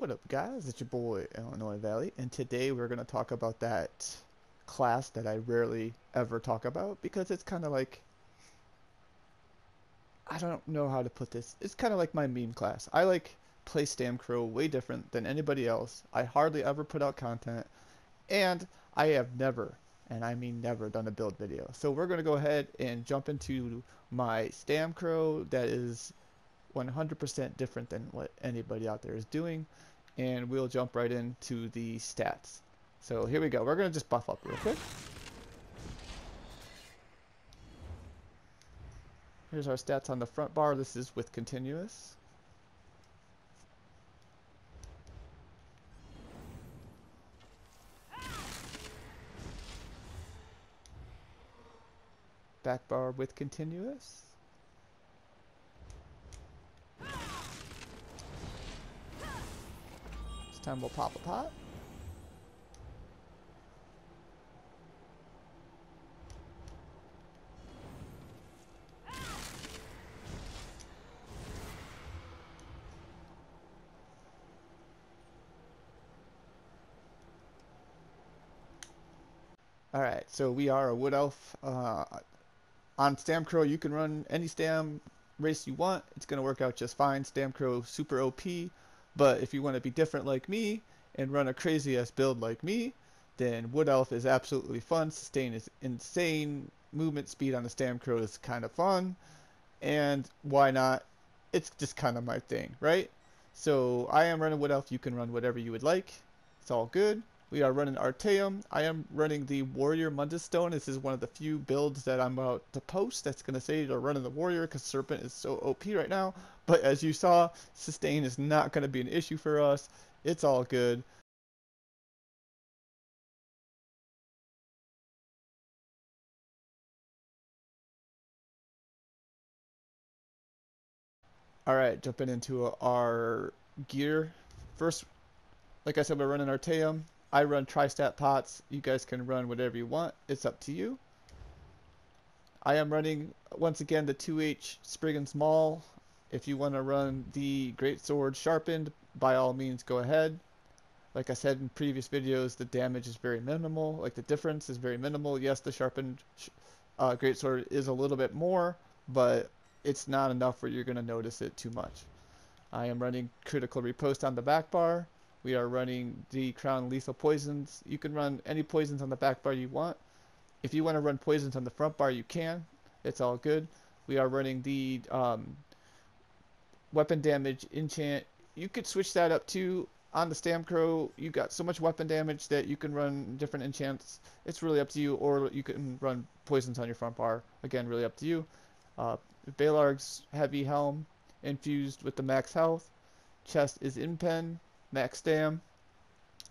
What up, guys? It's your boy Illinois Valley, and today we're going to talk about that class that I rarely ever talk about because it's kind of like, I don't know how to put this. It's kind of like my meme class. I like play Stamcro way different than anybody else. I hardly ever put out content, and I have never, and I mean never, done a build video. So we're going to go ahead and jump into my Stamcro that is 100% different than what anybody out there is doing, and we'll jump right into the stats. So here we go. We're going to just buff up real quick. Here's our stats on the front bar. This is with continuous. Back bar with continuous. This time we'll pop a pot. Alright, so we are a Wood Elf. On Stamcro, you can run any Stam race you want. It's going to work out just fine. Stamcro super OP, but if you want to be different like me and run a crazy ass build like me, then Wood Elf is absolutely fun. Sustain is insane. Movement speed on the Stamcro is kind of fun. And why not? It's just kind of my thing, right? So I am running Wood Elf. You can run whatever you would like. It's all good. We are running Artaeum. I am running the Warrior Mundus Stone. This is one of the few builds that I'm about to post that's going to say you're running the Warrior because Serpent is so OP right now. But as you saw, Sustain is not going to be an issue for us. It's all good. Alright, jumping into our gear. First, like I said, we're running Artaeum. I run tri-stat pots. You guys can run whatever you want. It's up to you. I am running, once again, the 2H Spriggan's Maul. If you want to run the Greatsword Sharpened, by all means go ahead. Like I said in previous videos, the damage is very minimal. Like the difference is very minimal. Yes, the Sharpened Greatsword is a little bit more, but it's not enough where you're going to notice it too much. I am running Critical Riposte on the back bar. We are running the Crown Lethal Poisons. You can run any poisons on the back bar you want. If you want to run poisons on the front bar, you can. It's all good. We are running the weapon damage enchant. You could switch that up too. On the Stamcro, you got so much weapon damage that you can run different enchants. It's really up to you, or you can run poisons on your front bar. Again, really up to you. Balarg's Heavy Helm infused with the max health. Chest is in pen, max stam.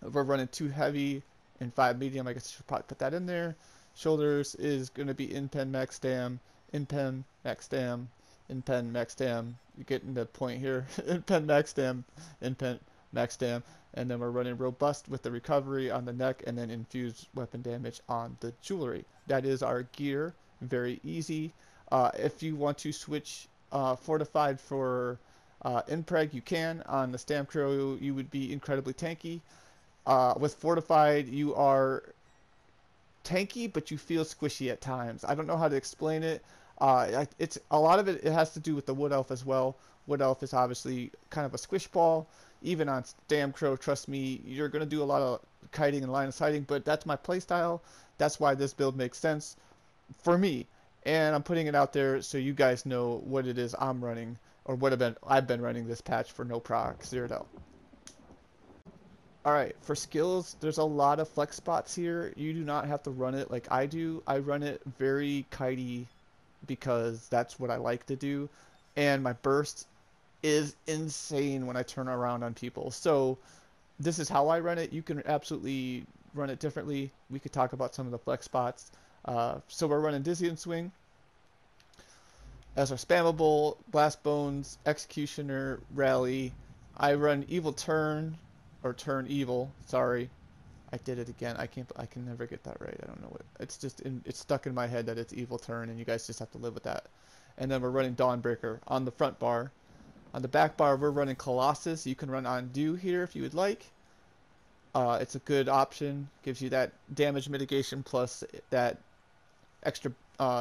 We're running 2 heavy and 5 medium. I guess I should probably put that in there. Shoulders is going to be in pen max stam, in pen max stam, in pen max stam. You're getting the point here. In pen max stam, in pen max stam. And then we're running robust with the recovery on the neck and then infused weapon damage on the jewelry. That is our gear. Very easy. If you want to switch fortified for Impreg, you can. On the Stamcro, you would be incredibly tanky. With fortified, you are tanky, but you feel squishy at times. I don't know how to explain it. It's a lot of it. It has to do with the Wood Elf as well. Wood Elf is obviously kind of a squish ball. Even on Stamcro, trust me, you're gonna do a lot of kiting and line of sighting. But that's my playstyle. That's why this build makes sense for me. And I'm putting it out there so you guys know what it is I'm running, or what I've been running this patch for no proc 0. Alright, for skills, there's a lot of flex spots here. You do not have to run it like I do. I run it very kitey because that's what I like to do. And my burst is insane when I turn around on people. So this is how I run it. You can absolutely run it differently. We could talk about some of the flex spots. So we're running Dizzy and Swing as our spammable, Blast Bones, Executioner, Rally. I run Evil Turn, or Turn Evil, sorry. I did it again. I can never get that right. I don't know what. It's stuck in my head that it's Evil Turn, and you guys just have to live with that. And then we're running Dawnbreaker on the front bar. On the back bar, we're running Colossus. You can run Undo here if you would like. It's a good option. Gives you that damage mitigation plus that extra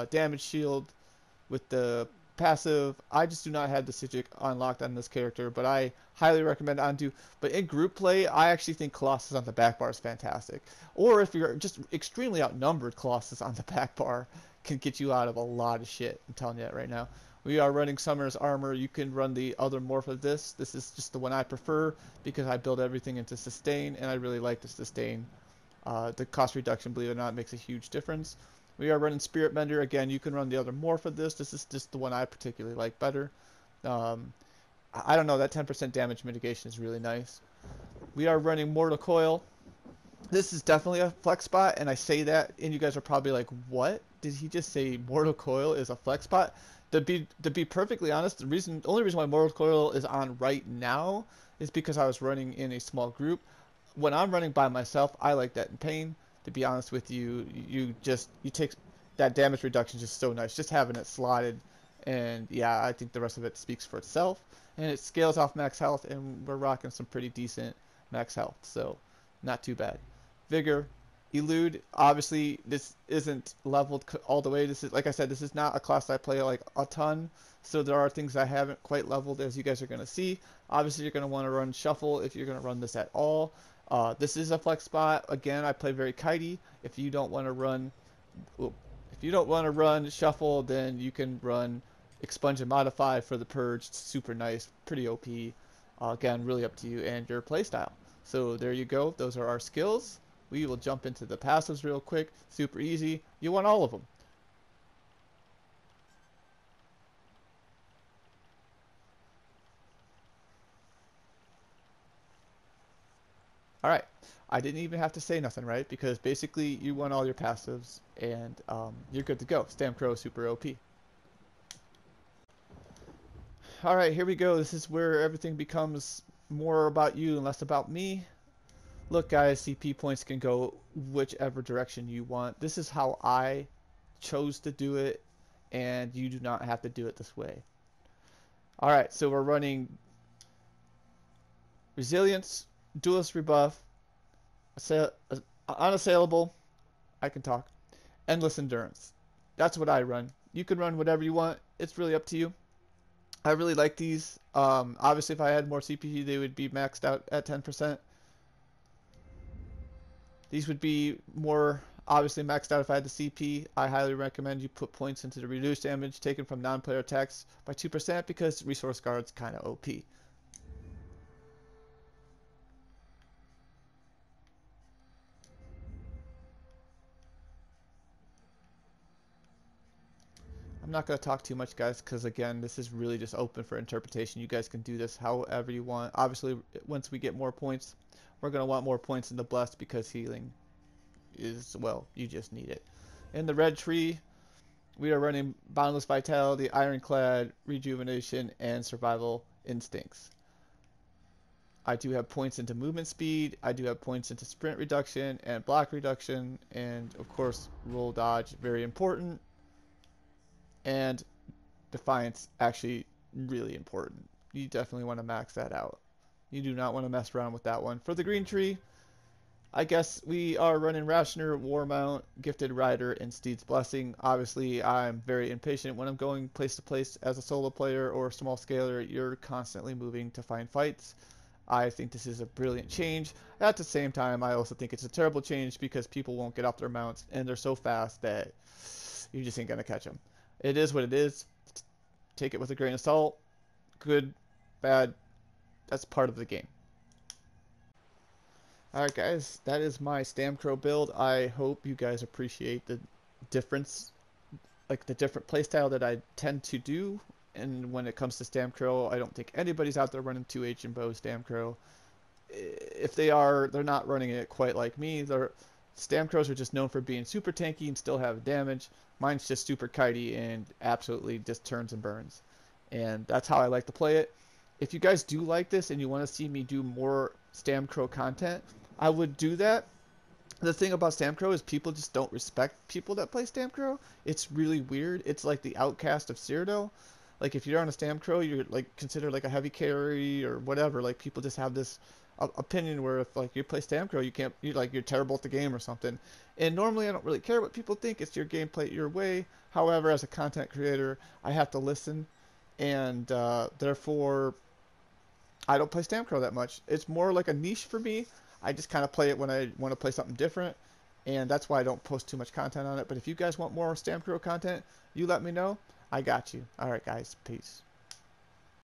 damage shield with the passive. I just do not have the Sigic unlocked on this character, but I highly recommend Undo. But in group play, I actually think Colossus on the back bar is fantastic. Or if you're just extremely outnumbered, Colossus on the back bar can get you out of a lot of shit. I'm telling you that right now. We are running Summoner's Armor. You can run the other morph of this. This is just the one I prefer because I build everything into Sustain, and I really like the Sustain. The cost reduction, believe it or not, makes a huge difference. We are running Spirit Bender. Again, you can run the other morph of this. This is just the one I particularly like better. I don't know, that 10% damage mitigation is really nice. We are running Mortal Coil. This is definitely a flex spot, and I say that, and you guys are probably like, what? Did he just say Mortal Coil is a flex spot? To be perfectly honest, the only reason why Mortal Coil is on right now is because I was running in a small group. When I'm running by myself, I like that in pain. To be honest with you, you take that damage reduction is just so nice. Just having it slotted, and yeah, I think the rest of it speaks for itself. And it scales off max health, and we're rocking some pretty decent max health, so not too bad. Vigor, Elude, obviously this isn't leveled all the way. This is, like I said, this is not a class I play like a ton, so there are things I haven't quite leveled, as you guys are going to see. Obviously you're going to want to run Shuffle if you're going to run this at all. This is a flex spot. Again, I play very kitey. If you don't want to run Shuffle, then you can run Expunge and Modify for the Purge. It's super nice, pretty OP. Again, really up to you and your playstyle. So there you go. Those are our skills. We will jump into the passives real quick. Super easy. You want all of them. Alright. I didn't even have to say nothing, right? Because basically you want all your passives and you're good to go. Stamcro super OP. Alright, here we go. This is where everything becomes more about you and less about me. Look guys, CP points can go whichever direction you want. This is how I chose to do it, and you do not have to do it this way. Alright, so we're running Resilience, Duelist Rebuff, Unassailable, I can talk, Endless Endurance. That's what I run. You can run whatever you want. It's really up to you. I really like these. Obviously if I had more CP, they would be maxed out at 10%. These would be more obviously maxed out if I had the CP. I highly recommend you put points into the reduced damage taken from non-player attacks by 2% because Resource Guard's kind of OP. I'm not going to talk too much, guys, because again, this is really just open for interpretation. You guys can do this however you want. Obviously, once we get more points, we're going to want more points in the Blessed because healing is, well, you just need it. In the red tree, we are running Boundless Vitality, Ironclad, Rejuvenation, and Survival Instincts. I do have points into movement speed, I do have points into sprint reduction and block reduction, and of course roll dodge, very important. And Defiance, actually really important. You definitely want to max that out. You do not want to mess around with that one. For the green tree, I guess we are running Rationer, Warmount, Gifted Rider, and Steed's Blessing. Obviously, I'm very impatient when I'm going place to place as a solo player or small scaler. You're constantly moving to find fights. I think this is a brilliant change. At the same time, I also think it's a terrible change because people won't get off their mounts and they're so fast that you just ain't going to catch them. It is what it is. Take it with a grain of salt. Good, bad, that's part of the game. Alright guys, that is my Stamcro build. I hope you guys appreciate the difference, like the different playstyle that I tend to do. And when it comes to Stamcro, I don't think anybody's out there running 2H and bow Stamcro. If they are, they're not running it quite like me. Stamcros are just known for being super tanky and still have damage. Mine's just super kitey and absolutely just turns and burns. And that's how I like to play it. If you guys do like this and you want to see me do more Stamcro content, I would do that. The thing about Stamcro is people just don't respect people that play Stamcro. It's really weird. It's like the outcast of Cyrodiil. Like if you're on a Stamcro, you're like considered like a heavy carry or whatever. Like people just have this opinion where if like you play Stamcro, you can't, you're terrible at the game or something. And normally I don't really care what people think. It's your gameplay, your way. However, as a content creator, I have to listen, and therefore I don't play Stamcro that much. It's more like a niche for me. I just kind of play it when I want to play something different, and that's why I don't post too much content on it. But if you guys want more Stamcro content, you let me know. I got you. All right, guys. Peace.